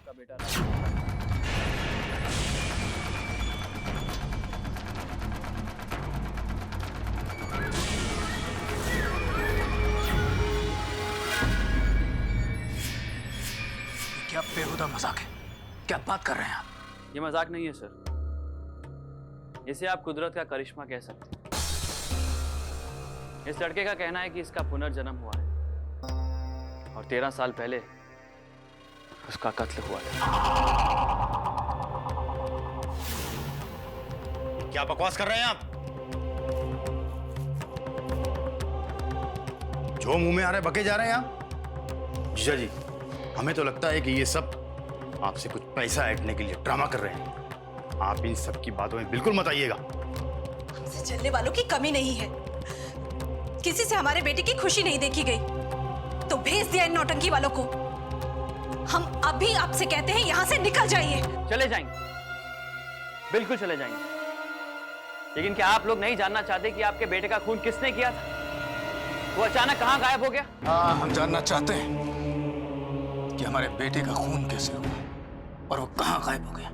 आपका बेटा राजेश। क्या बेहुदा मजाक है? क्या बात कर रहे हैं आप? ये मजाक नहीं है सर, इसे आप कुदरत का करिश्मा कह सकते हैं। इस लड़के का कहना है कि इसका पुनर्जन्म हुआ है और 13 साल पहले उसका कत्ल हुआ था। क्या बकवास कर रहे हैं आप? जो मुंह में आ रहे बके जा रहे हैं आप। जीजा जी, हमें तो लगता है कि ये सब आपसे कुछ पैसा ऐंठने के लिए ड्रामा कर रहे हैं। आप इन सब की बातों में बिल्कुल मत आइएगा। हमसे चलने वालों की कमी नहीं है। किसी से हमारे बेटे की खुशी नहीं देखी गई तो भेज दिया इन नौटंकी वालों को। हम अभी आपसे कहते हैं यहाँ से निकल जाइए। चले जाएंगे, बिल्कुल चले जाएंगे, लेकिन क्या आप लोग नहीं जानना चाहते कि आपके बेटे का खून किसने किया था? वो अचानक कहाँ गायब हो गया? हाँ, हम जानना चाहते हैं कि हमारे बेटे का खून कैसे हुआ और वो कहाँ गायब हो गया।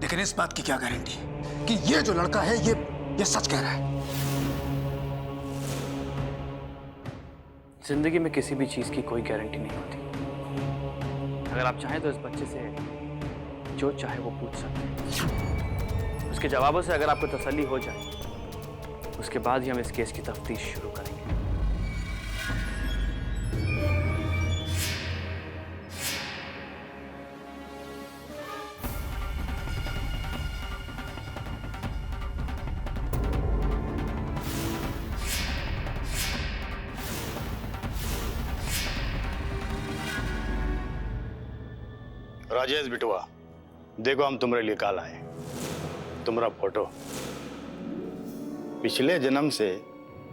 लेकिन इस बात की क्या गारंटी है कि ये जो लड़का है ये सच कह रहा है? जिंदगी में किसी भी चीज की कोई गारंटी नहीं होती। अगर आप चाहें तो इस बच्चे से जो चाहे वो पूछ सकते हैं। उसके जवाबों से अगर आपको तसल्ली हो जाए, उसके बाद ही हम इस केस की तफ्तीश शुरू करेंगे। राजेश बिटवा, देखो हम तुम्हारे लिए काल आए। तुम्हारा फोटो पिछले जन्म से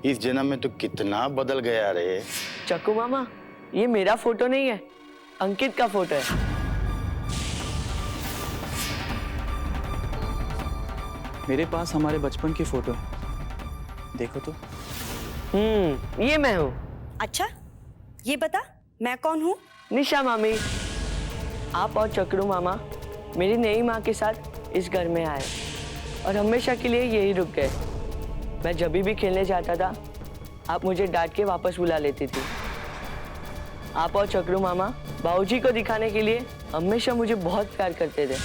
इस जन्म में तो कितना बदल गया रे। चक्कू मामा, ये मेरा फोटो नहीं है, अंकित का फोटो है। मेरे पास हमारे बचपन की फोटो है, देखो तो। ये मैं हूँ। अच्छा, ये बता मैं कौन हूँ? निशा मामी। आप और चक्रू मामा मेरी नई माँ के साथ इस घर में आए और हमेशा के लिए यही रुक गए। मैं जब भी खेलने जाता था, आप मुझे डांट के वापस बुला लेती थी। आप और चक्रू मामा बाबूजी को दिखाने के लिए हमेशा मुझे बहुत प्यार करते थे।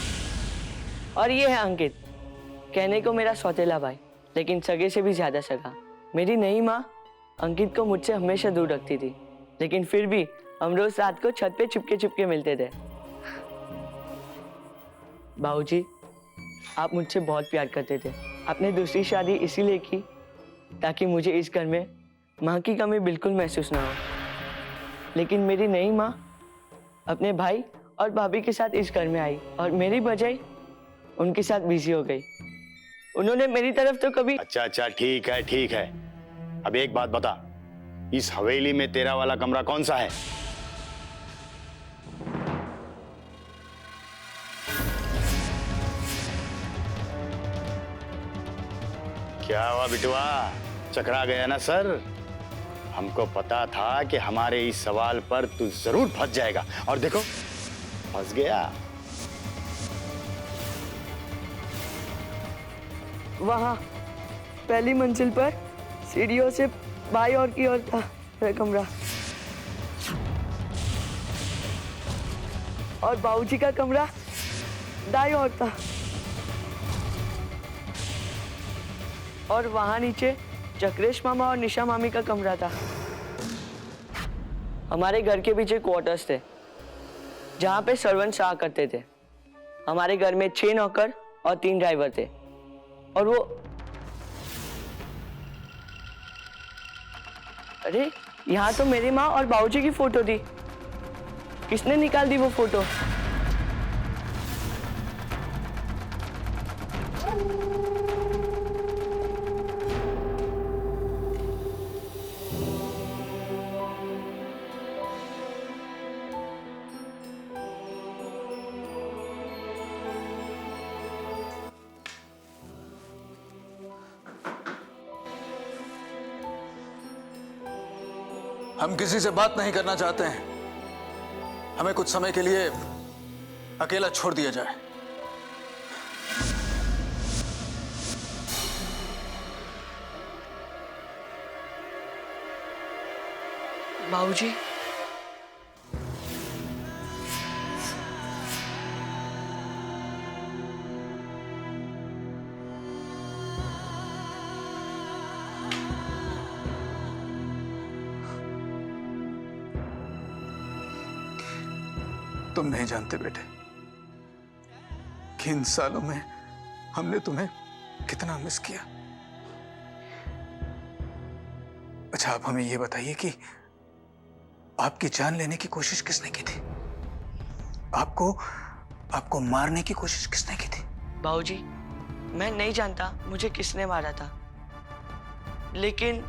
और ये है अंकित, कहने को मेरा सौतेला भाई, लेकिन सगे से भी ज्यादा सगा। मेरी नई माँ अंकित को मुझसे हमेशा दूर रखती थी, लेकिन फिर भी हम रोज रात को छत पे चुपके चुपके मिलते थे। बाबूजी, आप मुझसे बहुत प्यार करते थे। आपने दूसरी शादी इसीलिए की ताकि मुझे इस घर में माँ की कमी बिल्कुल महसूस ना हो। लेकिन मेरी नई माँ अपने भाई और भाभी के साथ इस घर में आई और मेरी बजाय उनके साथ बिजी हो गई। उन्होंने मेरी तरफ तो कभी। अच्छा, ठीक है। अब एक बात बता, इस हवेली में तेरा वाला कमरा कौन सा है? क्या हुआ बिटवा, चकरा गया ना सर? हमको पता था कि हमारे इस सवाल पर तू जरूर फंस जाएगा, और देखो फंस गया। वहाँ पहली मंजिल पर सीढ़ियों से बाईं ओर की ओर था मेरा कमरा, और बाबूजी का कमरा दाईं ओर था, और वहां नीचे चक्रेश मामा और निशा मामी का कमरा था। हमारे घर के पीछे क्वार्टर्स थे जहाँ पे सर्वेंट्स रहा करते थे। हमारे घर में 6 नौकर और 3 ड्राइवर थे, और वो अरे यहाँ तो मेरी माँ और बाबूजी की फोटो थी। किसने निकाल दी वो फोटो? हम किसी से बात नहीं करना चाहते हैं। हमें कुछ समय के लिए अकेला छोड़ दिया जाए। बाबूजी, तुम नहीं जानते बेटे कि इन सालों में हमने तुम्हें कितना मिस किया। अच्छा, आप हमें यह बताइए कि आपकी जान लेने की कोशिश किसने की थी? आपको मारने की कोशिश किसने की थी? बाबूजी, मैं नहीं जानता मुझे किसने मारा था, लेकिन